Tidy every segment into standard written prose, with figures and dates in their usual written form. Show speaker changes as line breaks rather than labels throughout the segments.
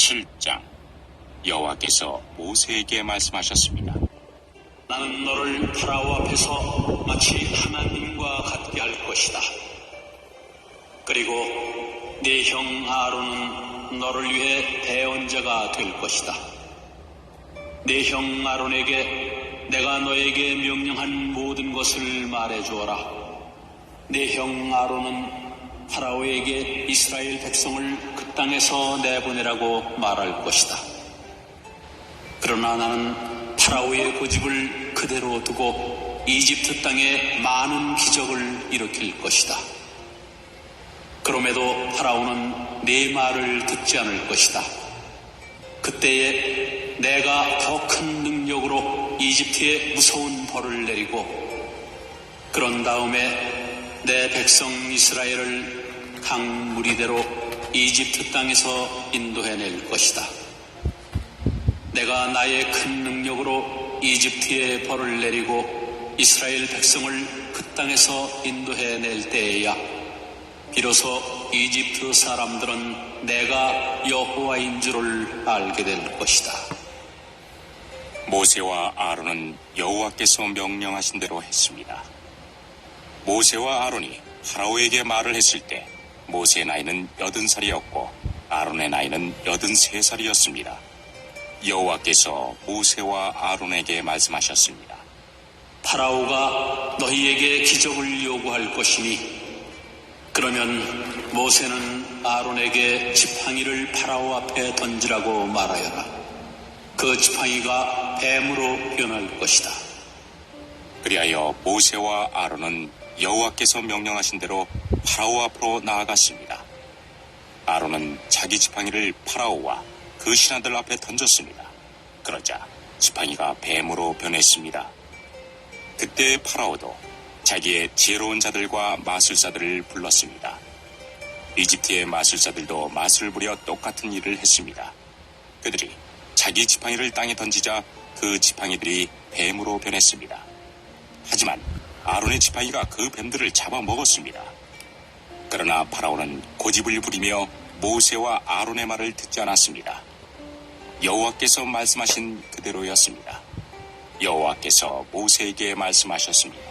7장. 여호와께서 모세에게 말씀하셨습니다.
나는 너를 파라오 앞에서 마치 하나님과 같게 할 것이다. 그리고 네 형 아론은 너를 위해 대언자가 될 것이다. 네 형 아론에게 내가 너에게 명령한 모든 것을 말해주어라. 네 형 아론은 파라오에게 이스라엘 백성을 그 땅에서 내보내라고 말할 것이다. 그러나 나는 파라오의 고집을 그대로 두고 이집트 땅에 많은 기적을 일으킬 것이다. 그럼에도 파라오는 네 말을 듣지 않을 것이다. 그때에 내가 더 큰 능력으로 이집트에 무서운 벌을 내리고 그런 다음에 내 백성 이스라엘을 강무리대로 이집트 땅에서 인도해낼 것이다. 내가 나의 큰 능력으로 이집트에 벌을 내리고 이스라엘 백성을 그 땅에서 인도해낼 때에야 비로소 이집트 사람들은 내가 여호와인 줄을 알게 될 것이다.
모세와 아론은 여호와께서 명령하신 대로 했습니다. 모세와 아론이 파라오에게 말을 했을 때 모세의 나이는 80살이었고 아론의 나이는 83살이었습니다. 여호와께서 모세와 아론에게 말씀하셨습니다.
파라오가 너희에게 기적을 요구할 것이니 그러면 모세는 아론에게 지팡이를 파라오 앞에 던지라고 말하여라. 그 지팡이가 뱀으로 변할 것이다.
그리하여 모세와 아론은 여호와께서 명령하신 대로 파라오 앞으로 나아갔습니다. 아론은 자기 지팡이를 파라오와 그 신하들 앞에 던졌습니다. 그러자 지팡이가 뱀으로 변했습니다. 그때 파라오도 자기의 지혜로운 자들과 마술사들을 불렀습니다. 이집트의 마술사들도 마술을 부려 똑같은 일을 했습니다. 그들이 자기 지팡이를 땅에 던지자 그 지팡이들이 뱀으로 변했습니다. 하지만 아론의 지팡이가 그 뱀들을 잡아먹었습니다. 그러나 파라오는 고집을 부리며 모세와 아론의 말을 듣지 않았습니다. 여호와께서 말씀하신 그대로였습니다. 여호와께서 모세에게 말씀하셨습니다.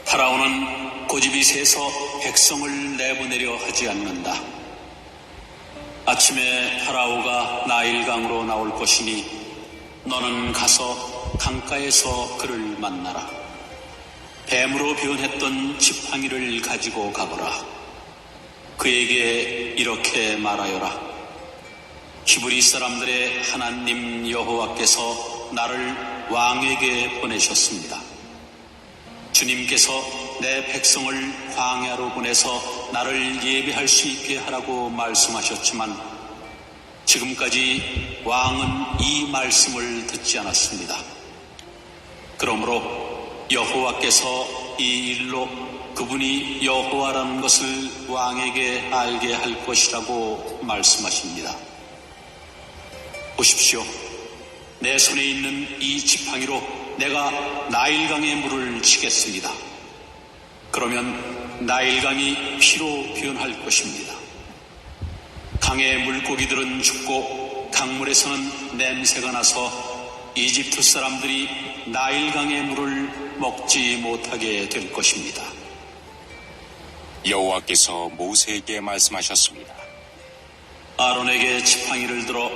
파라오는 고집이 세서 백성을 내보내려 하지 않는다. 아침에 파라오가 나일강으로 나올 것이니 너는 가서 강가에서 그를 만나라. 뱀으로 변했던 지팡이를 가지고 가거라. 그에게 이렇게 말하여라. 히브리 사람들의 하나님 여호와께서 나를 왕에게 보내셨습니다. 주님께서 내 백성을 광야로 보내서 나를 예배할 수 있게 하라고 말씀하셨지만 지금까지 왕은 이 말씀을 듣지 않았습니다. 그러므로 여호와께서 이 일로 그분이 여호와라는 것을 왕에게 알게 할 것이라고 말씀하십니다. 보십시오. 내 손에 있는 이 지팡이로 내가 나일강의 물을 치겠습니다. 그러면 나일강이 피로 변할 것입니다. 강의 물고기들은 죽고 강물에서는 냄새가 나서 이집트 사람들이 나일강의 물을 먹지 못하게 될 것입니다.
여호와께서 모세에게 말씀하셨습니다.
아론에게 지팡이를 들어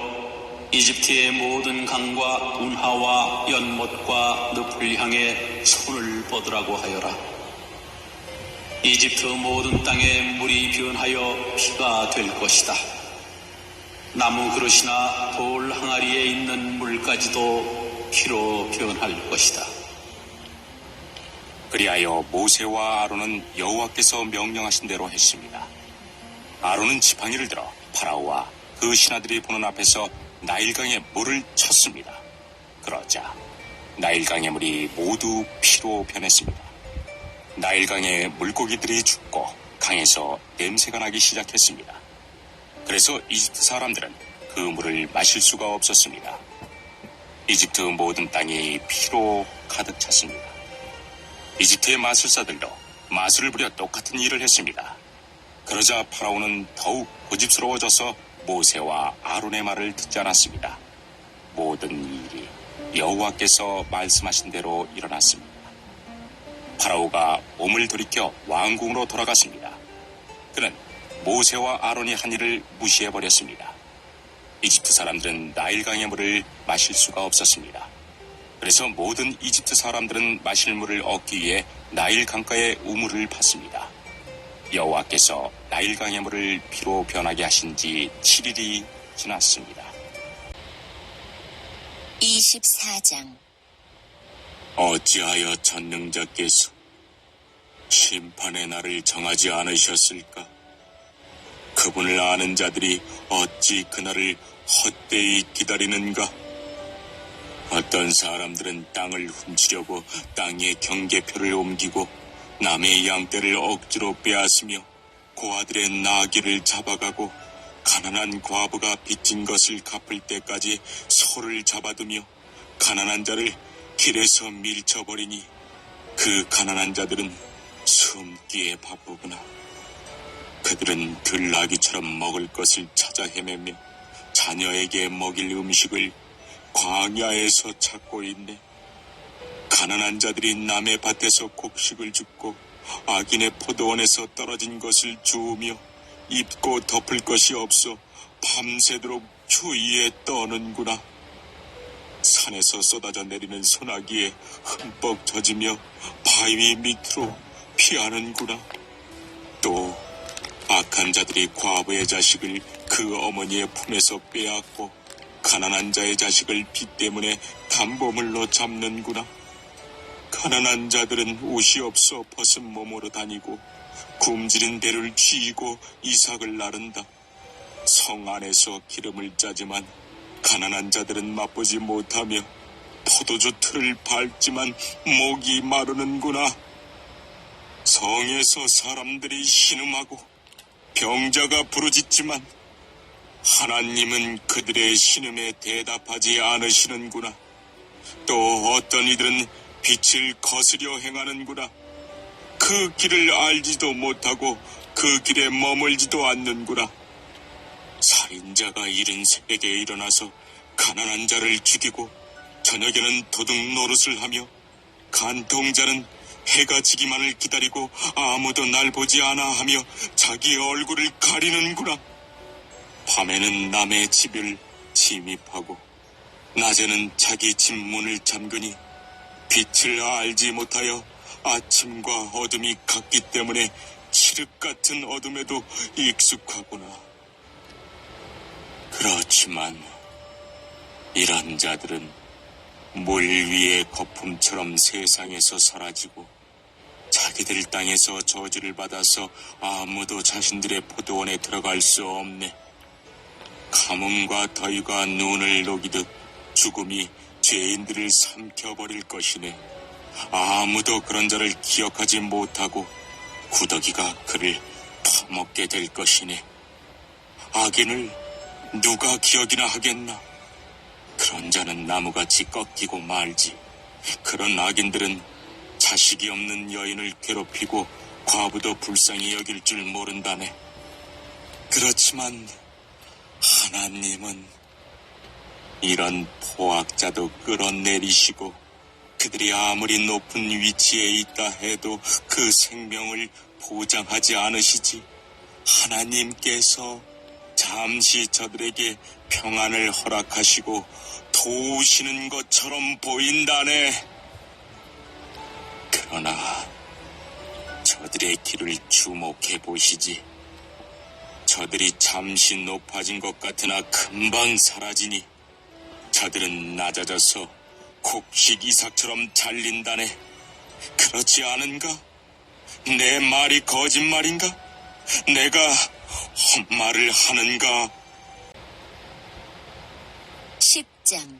이집트의 모든 강과 운하와 연못과 늪을 향해 손을 뻗으라고 하여라. 이집트 모든 땅에 물이 변하여 피가 될 것이다. 나무 그릇이나 돌 항아리에 있는 물까지도 피로 변할 것이다.
그리하여 모세와 아론은 여호와께서 명령하신 대로 했습니다. 아론은 지팡이를 들어 파라오와 그 신하들이 보는 앞에서 나일강의 물을 쳤습니다. 그러자 나일강의 물이 모두 피로 변했습니다. 나일강의 물고기들이 죽고 강에서 냄새가 나기 시작했습니다. 그래서 이집트 사람들은 그 물을 마실 수가 없었습니다. 이집트 모든 땅이 피로 가득 찼습니다. 이집트의 마술사들도 마술을 부려 똑같은 일을 했습니다. 그러자 파라오는 더욱 고집스러워져서 모세와 아론의 말을 듣지 않았습니다. 모든 일이 여호와께서 말씀하신 대로 일어났습니다. 파라오가 몸을 돌이켜 왕궁으로 돌아갔습니다. 그는 모세와 아론이 한 일을 무시해버렸습니다. 이집트 사람들은 나일강의 물을 마실 수가 없었습니다. 그래서 모든 이집트 사람들은 마실 물을 얻기 위해 나일 강가에 우물을 팠습니다. 여호와께서 나일강의 물을 피로 변하게 하신 지 7일이 지났습니다.
24장.
어찌하여 전능자께서 심판의 날을 정하지 않으셨을까? 그분을 아는 자들이 어찌 그날을 헛되이 기다리는가? 어떤 사람들은 땅을 훔치려고 땅의 경계표를 옮기고 남의 양떼를 억지로 빼앗으며 고아들의 나귀를 잡아가고 가난한 과부가 빚진 것을 갚을 때까지 소를 잡아두며 가난한 자를 길에서 밀쳐버리니 그 가난한 자들은 숨기에 바쁘구나. 그들은 들나귀처럼 먹을 것을 찾아 헤매며 자녀에게 먹일 음식을 광야에서 찾고 있네. 가난한 자들이 남의 밭에서 곡식을 줍고 악인의 포도원에서 떨어진 것을 주우며 입고 덮을 것이 없어 밤새도록 추위에 떠는구나. 산에서 쏟아져 내리는 소나기에 흠뻑 젖으며 바위 밑으로 피하는구나. 또 악한 자들이 과부의 자식을 그 어머니의 품에서 빼앗고 가난한 자의 자식을 빚 때문에 담보물로 잡는구나. 가난한 자들은 옷이 없어 벗은 몸으로 다니고 굶주린 배를 쥐고 이삭을 나른다. 성 안에서 기름을 짜지만 가난한 자들은 맛보지 못하며 포도주 틀을 밟지만 목이 마르는구나. 성에서 사람들이 신음하고 병자가 부르짖지만 하나님은 그들의 신음에 대답하지 않으시는구나. 또 어떤 이들은 빛을 거스려 행하는구나. 그 길을 알지도 못하고 그 길에 머물지도 않는구나. 살인자가 이른 새벽에 일어나서 가난한 자를 죽이고 저녁에는 도둑 노릇을 하며 간통자는 해가 지기만을 기다리고 아무도 날 보지 않아 하며 자기 얼굴을 가리는구나. 밤에는 남의 집을 침입하고 낮에는 자기 집 문을 잠그니 빛을 알지 못하여 아침과 어둠이 같기 때문에 칠흑 같은 어둠에도 익숙하구나. 그렇지만 이런 자들은 물 위의 거품처럼 세상에서 사라지고 자기들 땅에서 저주를 받아서 아무도 자신들의 포도원에 들어갈 수 없네. 가뭄과 더위가 눈을 녹이듯 죽음이 죄인들을 삼켜버릴 것이네. 아무도 그런 자를 기억하지 못하고 구더기가 그를 파먹게 될 것이네. 악인을 누가 기억이나 하겠나? 그런 자는 나무같이 꺾이고 말지. 그런 악인들은 자식이 없는 여인을 괴롭히고 과부도 불쌍히 여길 줄 모른다네. 그렇지만 하나님은 이런 포악자도 끌어내리시고 그들이 아무리 높은 위치에 있다 해도 그 생명을 보장하지 않으시지. 하나님께서 잠시 저들에게 평안을 허락하시고 도우시는 것처럼 보인다네. 그러나 저들의 길을 주목해 보시지. 저들이 잠시 높아진 것 같으나 금방 사라지니 저들은 낮아져서 곡식 이삭처럼 잘린다네. 그렇지 않은가? 내 말이 거짓말인가? 내가 헛말을 하는가?
10장.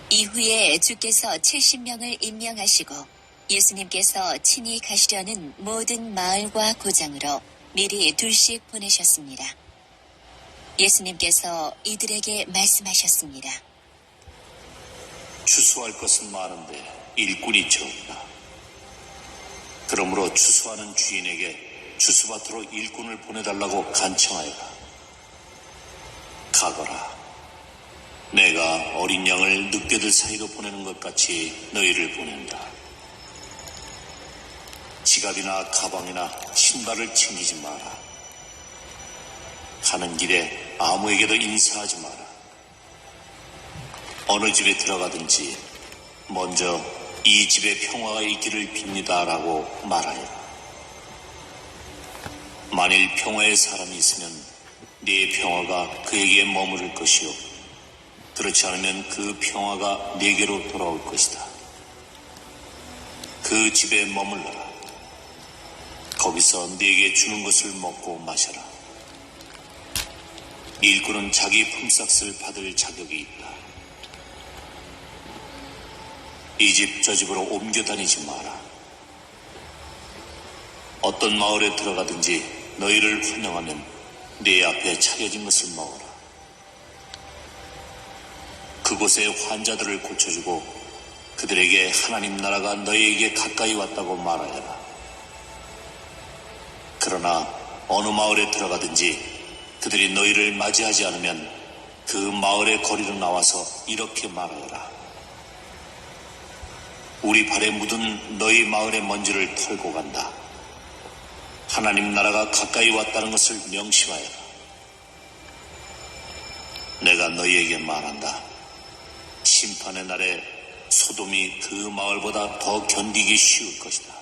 이후에 주께서 70명을 임명하시고 예수님께서 친히 가시려는 모든 마을과 고장으로 미리 둘씩 보내셨습니다. 예수님께서 이들에게 말씀하셨습니다.
추수할 것은 많은데 일꾼이 적다. 그러므로 추수하는 주인에게 추수밭으로 일꾼을 보내달라고 간청하여라. 가거라. 내가 어린 양을 늑대들 사이로 보내는 것 같이 너희를 보낸다. 지갑이나 가방이나 신발을 챙기지 마라. 가는 길에 아무에게도 인사하지 마라. 어느 집에 들어가든지 먼저 이 집에 평화가 있기를 빕니다라고 말하여라. 만일 평화의 사람이 있으면 네 평화가 그에게 머무를 것이요, 그렇지 않으면 그 평화가 네게로 돌아올 것이다. 그 집에 머물러라. 거기서 네게 주는 것을 먹고 마셔라. 일꾼은 자기 품삯을 받을 자격이 있다. 이 집 저 집으로 옮겨 다니지 마라. 어떤 마을에 들어가든지 너희를 환영하면 네 앞에 차려진 것을 먹어라. 그곳의 환자들을 고쳐주고 그들에게 하나님 나라가 너희에게 가까이 왔다고 말하여라. 그러나 어느 마을에 들어가든지 그들이 너희를 맞이하지 않으면 그 마을의 거리로 나와서 이렇게 말하여라. 우리 발에 묻은 너희 마을의 먼지를 털고 간다. 하나님 나라가 가까이 왔다는 것을 명심하여라. 내가 너희에게 말한다. 심판의 날에 소돔이 그 마을보다 더 견디기 쉬울 것이다.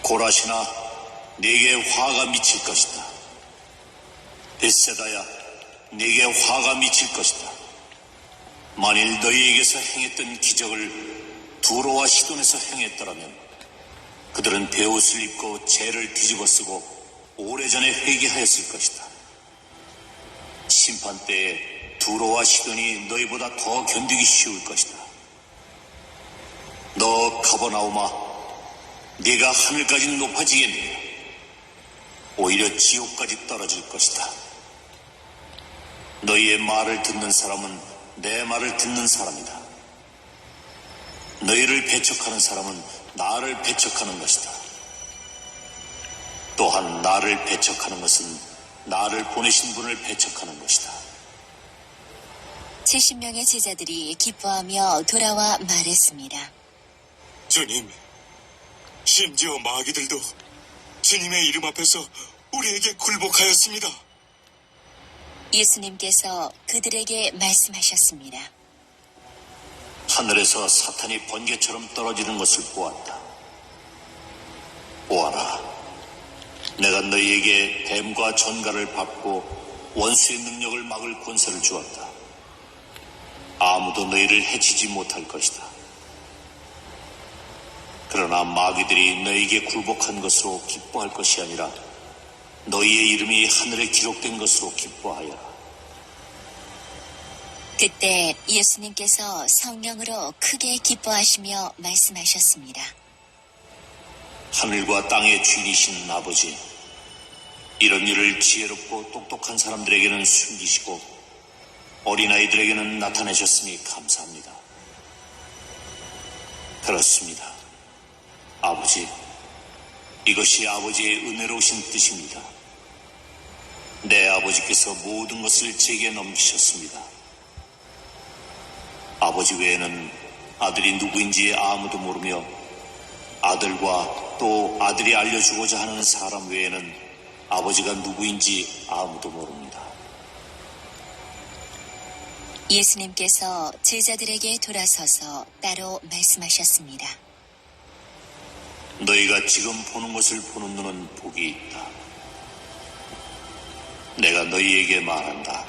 고라시나 네게 화가 미칠 것이다. 벳세다야, 네게 화가 미칠 것이다. 만일 너희에게서 행했던 기적을 두로와 시돈에서 행했더라면 그들은 베옷을 입고 죄를 뒤집어 쓰고 오래전에 회개하였을 것이다. 심판 때에 두로와 시돈이 너희보다 더 견디기 쉬울 것이다. 너 가버나움아, 네가 하늘까지 높아지겠느냐? 오히려 지옥까지 떨어질 것이다. 너희의 말을 듣는 사람은 내 말을 듣는 사람이다. 너희를 배척하는 사람은 나를 배척하는 것이다. 또한 나를 배척하는 것은 나를 보내신 분을 배척하는 것이다.
70명의 제자들이 기뻐하며 돌아와 말했습니다.
주님, 심지어 마귀들도 주님의 이름 앞에서 우리에게 굴복하였습니다.
예수님께서 그들에게 말씀하셨습니다.
하늘에서 사탄이 번개처럼 떨어지는 것을 보았다. 보아라, 내가 너희에게 뱀과 전갈을 밟고 원수의 능력을 막을 권세를 주었다. 아무도 너희를 해치지 못할 것이다. 그러나 마귀들이 너희에게 굴복한 것으로 기뻐할 것이 아니라 너희의 이름이 하늘에 기록된 것으로 기뻐하여라.
그때 예수님께서 성령으로 크게 기뻐하시며 말씀하셨습니다.
하늘과 땅의 주인이신 아버지, 이런 일을 지혜롭고 똑똑한 사람들에게는 숨기시고 어린아이들에게는 나타내셨으니 감사합니다. 그렇습니다. 아버지, 이것이 아버지의 은혜로우신 뜻입니다. 내 아버지께서 모든 것을 제게 넘기셨습니다. 아버지 외에는 아들이 누구인지 아무도 모르며 아들과 또 아들이 알려주고자 하는 사람 외에는 아버지가 누구인지 아무도 모릅니다.
예수님께서 제자들에게 돌아서서 따로 말씀하셨습니다.
너희가 지금 보는 것을 보는 눈은 복이 있다. 내가 너희에게 말한다.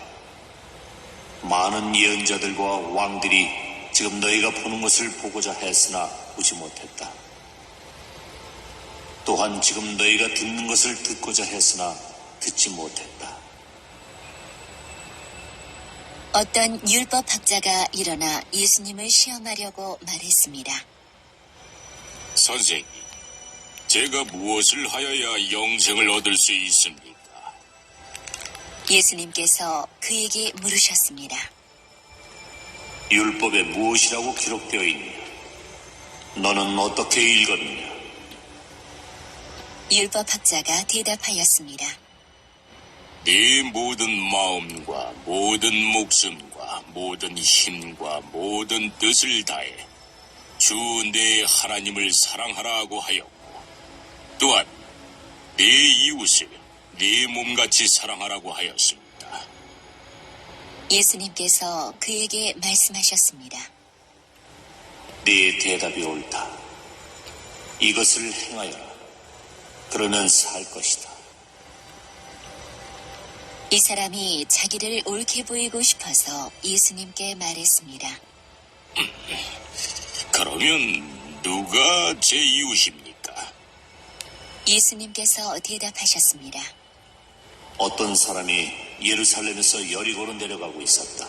많은 예언자들과 왕들이 지금 너희가 보는 것을 보고자 했으나 보지 못했다. 또한 지금 너희가 듣는 것을 듣고자 했으나 듣지 못했다.
어떤 율법학자가 일어나 예수님을 시험하려고 말했습니다.
선생님, 제가 무엇을 하여야 영생을 얻을 수 있습니까?
예수님께서 그에게 물으셨습니다.
율법에 무엇이라고 기록되어 있느냐? 너는 어떻게 읽었느냐?
율법학자가 대답하였습니다.
네 모든 마음과 모든 목숨과 모든 힘과 모든 뜻을 다해 주 내 하나님을 사랑하라고 하였고 또한 네 이웃을 네 몸같이 사랑하라고 하였습니다.
예수님께서 그에게 말씀하셨습니다.
네 대답이 옳다. 이것을 행하여라. 그러면 살 것이다.
이 사람이 자기를 옳게 보이고 싶어서 예수님께 말했습니다.
그러면 누가 제 이웃입니까?
예수님께서 대답하셨습니다.
어떤 사람이 예루살렘에서 여리고로 내려가고 있었다.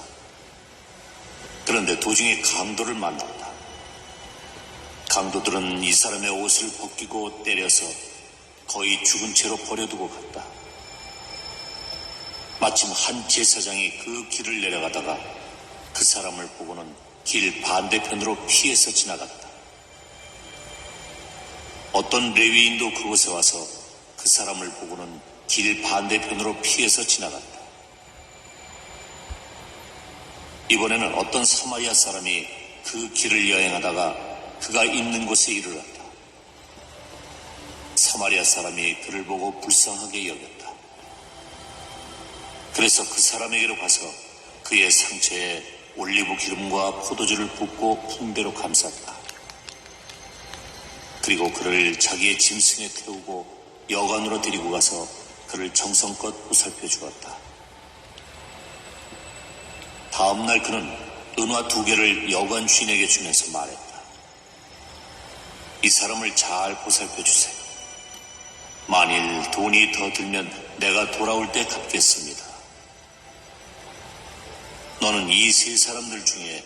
그런데 도중에 강도를 만났다. 강도들은 이 사람의 옷을 벗기고 때려서 거의 죽은 채로 버려두고 갔다. 마침 한 제사장이 그 길을 내려가다가 그 사람을 보고는 길 반대편으로 피해서 지나갔다. 어떤 레위인도 그곳에 와서 그 사람을 보고는 길 반대편으로 피해서 지나갔다. 이번에는 어떤 사마리아 사람이 그 길을 여행하다가 그가 있는 곳에 이르렀다. 사마리아 사람이 그를 보고 불쌍하게 여겼다. 그래서 그 사람에게로 가서 그의 상처에 올리브 기름과 포도주를 붓고 붕대로 감쌌다. 그리고 그를 자기의 짐승에 태우고 여관으로 데리고 가서 그를 정성껏 보살펴 주었다. 다음 날 그는 은화 2개를 여관 주인에게 주면서 말했다. 이 사람을 잘 보살펴 주세요. 만일 돈이 더 들면 내가 돌아올 때 갚겠습니다. 너는 이 세 사람들 중에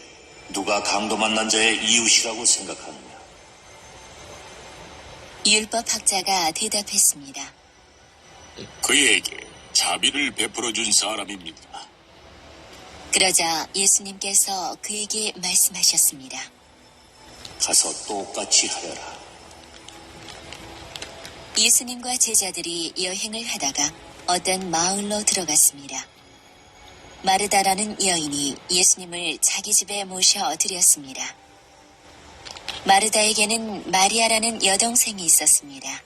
누가 강도 만난 자의 이웃이라고 생각하느냐?
율법학자가 대답했습니다.
그에게 자비를 베풀어 준 사람입니다.
그러자 예수님께서 그에게 말씀하셨습니다.
가서 똑같이 하여라.
예수님과 제자들이 여행을 하다가 어떤 마을로 들어갔습니다. 마르다라는 여인이 예수님을 자기 집에 모셔 드렸습니다. 마르다에게는 마리아라는 여동생이 있었습니다.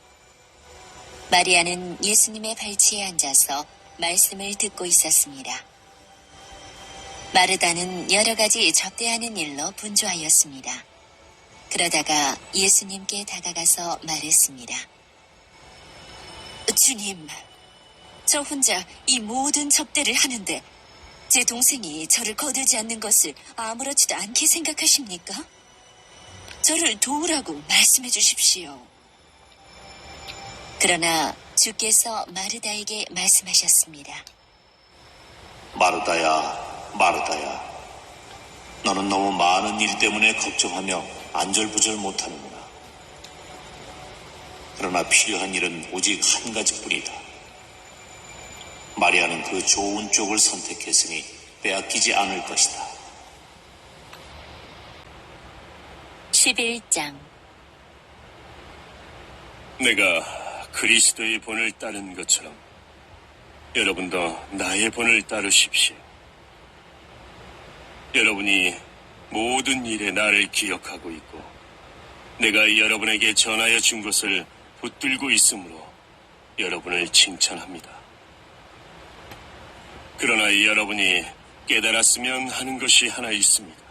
마리아는 예수님의 발치에 앉아서 말씀을 듣고 있었습니다. 마르다는 여러 가지 접대하는 일로 분주하였습니다. 그러다가 예수님께 다가가서 말했습니다. 주님, 저 혼자 이 모든 접대를 하는데 제 동생이 저를 거두지 않는 것을 아무렇지도 않게 생각하십니까? 저를 도우라고 말씀해 주십시오. 그러나 주께서 마르다에게 말씀하셨습니다.
마르다야, 마르다야. 너는 너무 많은 일 때문에 걱정하며 안절부절 못하는구나. 그러나 필요한 일은 오직 한 가지뿐이다. 마리아는 그 좋은 쪽을 선택했으니 빼앗기지 않을 것이다.
11장.
내가 그리스도의 본을 따른 것처럼 여러분도 나의 본을 따르십시오. 여러분이 모든 일에 나를 기억하고 있고 내가 여러분에게 전하여 준 것을 붙들고 있으므로 여러분을 칭찬합니다. 그러나 여러분이 깨달았으면 하는 것이 하나 있습니다.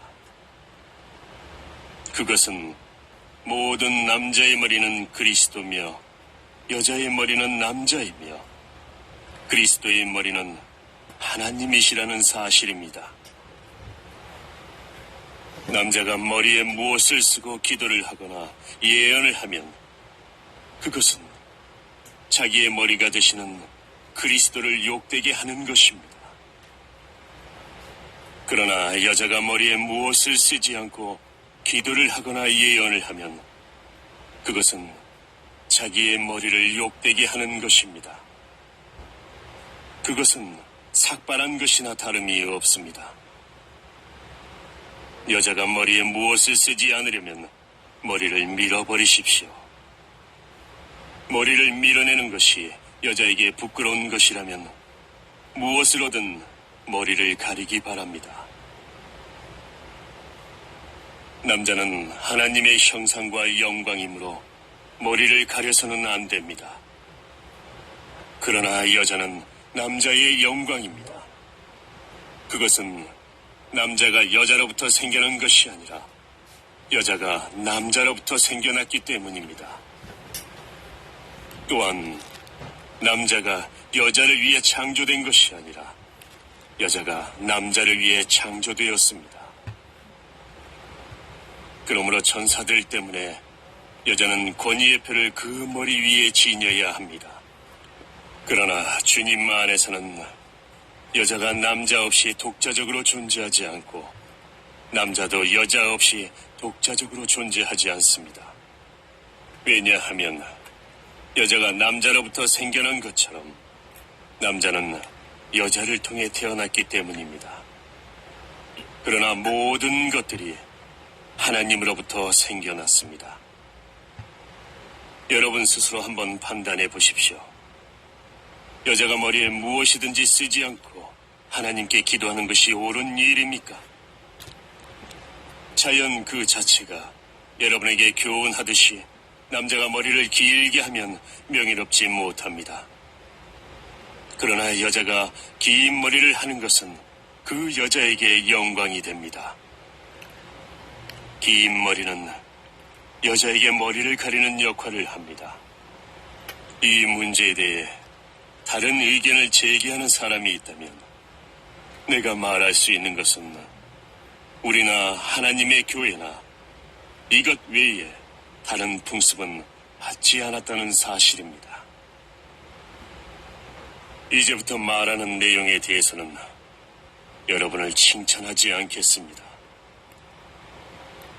그것은 모든 남자의 머리는 그리스도며 여자의 머리는 남자이며 그리스도의 머리는 하나님이시라는 사실입니다. 남자가 머리에 무엇을 쓰고 기도를 하거나 예언을 하면 그것은 자기의 머리가 되시는 그리스도를 욕되게 하는 것입니다. 그러나 여자가 머리에 무엇을 쓰지 않고 기도를 하거나 예언을 하면 그것은 자기의 머리를 욕되게 하는 것입니다. 그것은 삭발한 것이나 다름이 없습니다. 여자가 머리에 무엇을 쓰지 않으려면 머리를 밀어버리십시오. 머리를 밀어내는 것이 여자에게 부끄러운 것이라면 무엇으로든 머리를 가리기 바랍니다. 남자는 하나님의 형상과 영광이므로 머리를 가려서는 안 됩니다. 그러나 여자는 남자의 영광입니다. 그것은 남자가 여자로부터 생겨난 것이 아니라 여자가 남자로부터 생겨났기 때문입니다. 또한 남자가 여자를 위해 창조된 것이 아니라 여자가 남자를 위해 창조되었습니다. 그러므로 천사들 때문에 여자는 권위의 표를 그 머리 위에 지녀야 합니다. 그러나 주님 안에서는 여자가 남자 없이 독자적으로 존재하지 않고 남자도 여자 없이 독자적으로 존재하지 않습니다. 왜냐하면 여자가 남자로부터 생겨난 것처럼 남자는 여자를 통해 태어났기 때문입니다. 그러나 모든 것들이 하나님으로부터 생겨났습니다. 여러분 스스로 한번 판단해 보십시오. 여자가 머리에 무엇이든지 쓰지 않고 하나님께 기도하는 것이 옳은 일입니까? 자연 그 자체가 여러분에게 교훈하듯이 남자가 머리를 길게 하면 명예롭지 못합니다. 그러나 여자가 긴 머리를 하는 것은 그 여자에게 영광이 됩니다. 긴 머리는 여자에게 머리를 가리는 역할을 합니다. 이 문제에 대해 다른 의견을 제기하는 사람이 있다면 내가 말할 수 있는 것은 우리나 하나님의 교회나 이것 외에 다른 풍습은 받지 않았다는 사실입니다. 이제부터 말하는 내용에 대해서는 여러분을 칭찬하지 않겠습니다.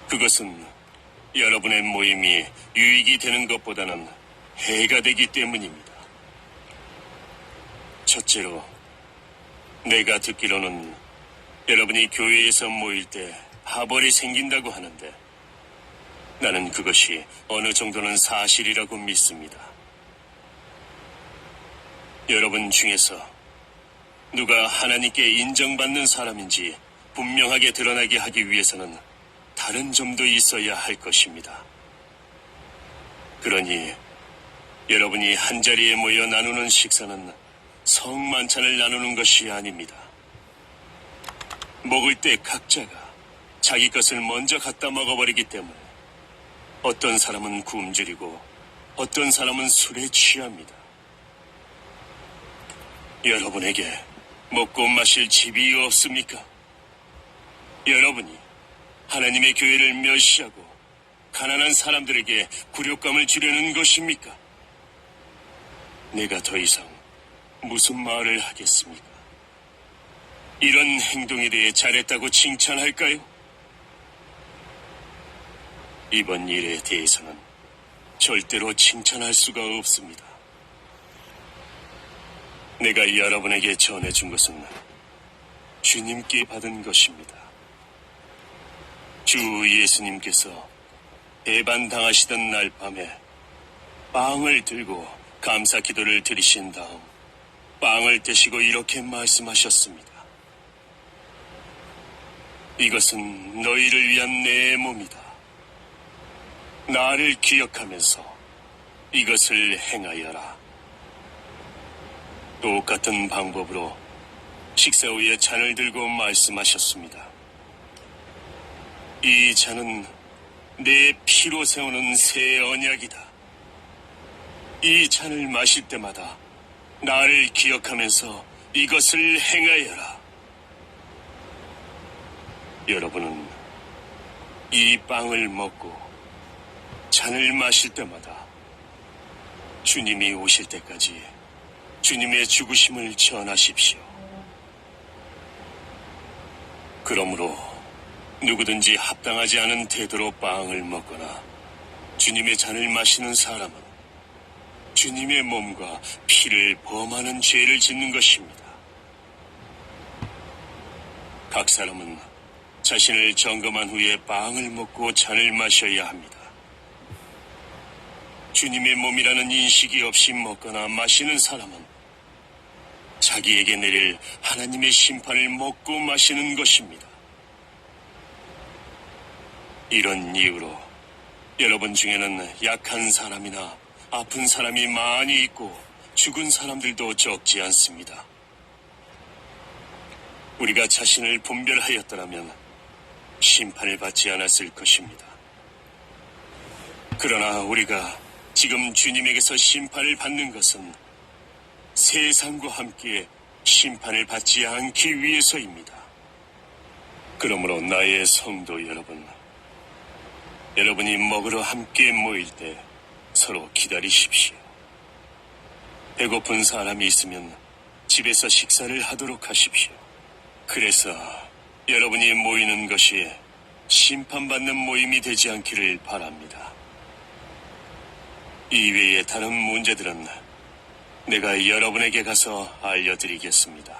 그것은 여러분의 모임이 유익이 되는 것보다는 해가 되기 때문입니다. 첫째로, 내가 듣기로는 여러분이 교회에서 모일 때 파벌이 생긴다고 하는데 나는 그것이 어느 정도는 사실이라고 믿습니다. 여러분 중에서 누가 하나님께 인정받는 사람인지 분명하게 드러나게 하기 위해서는 다른 점도 있어야 할 것입니다. 그러니 여러분이 한자리에 모여 나누는 식사는 성만찬을 나누는 것이 아닙니다. 먹을 때 각자가 자기 것을 먼저 갖다 먹어버리기 때문에 어떤 사람은 굶주리고 어떤 사람은 술에 취합니다. 여러분에게 먹고 마실 집이 없습니까? 여러분이 하나님의 교회를 멸시하고 가난한 사람들에게 굴욕감을 주려는 것입니까? 내가 더 이상 무슨 말을 하겠습니까? 이런 행동에 대해 잘했다고 칭찬할까요? 이번 일에 대해서는 절대로 칭찬할 수가 없습니다. 내가 여러분에게 전해준 것은 주님께 받은 것입니다. 주 예수님께서 배반당하시던 날 밤에 빵을 들고 감사 기도를 드리신 다음 빵을 떼시고 이렇게 말씀하셨습니다. 이것은 너희를 위한 내 몸이다. 나를 기억하면서 이것을 행하여라. 똑같은 방법으로 식사 후에 잔을 들고 말씀하셨습니다. 이 잔은 내 피로 세우는 새 언약이다. 이 잔을 마실 때마다 나를 기억하면서 이것을 행하여라. 여러분은 이 빵을 먹고 잔을 마실 때마다 주님이 오실 때까지 주님의 죽으심을 전하십시오. 그러므로 누구든지 합당하지 않은 태도로 빵을 먹거나 주님의 잔을 마시는 사람은 주님의 몸과 피를 범하는 죄를 짓는 것입니다. 각 사람은 자신을 점검한 후에 빵을 먹고 잔을 마셔야 합니다. 주님의 몸이라는 인식이 없이 먹거나 마시는 사람은 자기에게 내릴 하나님의 심판을 먹고 마시는 것입니다. 이런 이유로 여러분 중에는 약한 사람이나 아픈 사람이 많이 있고 죽은 사람들도 적지 않습니다. 우리가 자신을 분별하였더라면 심판을 받지 않았을 것입니다. 그러나 우리가 지금 주님에게서 심판을 받는 것은 세상과 함께 심판을 받지 않기 위해서입니다. 그러므로 나의 성도 여러분, 여러분이 먹으러 함께 모일 때 서로 기다리십시오. 배고픈 사람이 있으면 집에서 식사를 하도록 하십시오. 그래서 여러분이 모이는 것이 심판받는 모임이 되지 않기를 바랍니다. 이외의 다른 문제들은 내가 여러분에게 가서 알려드리겠습니다.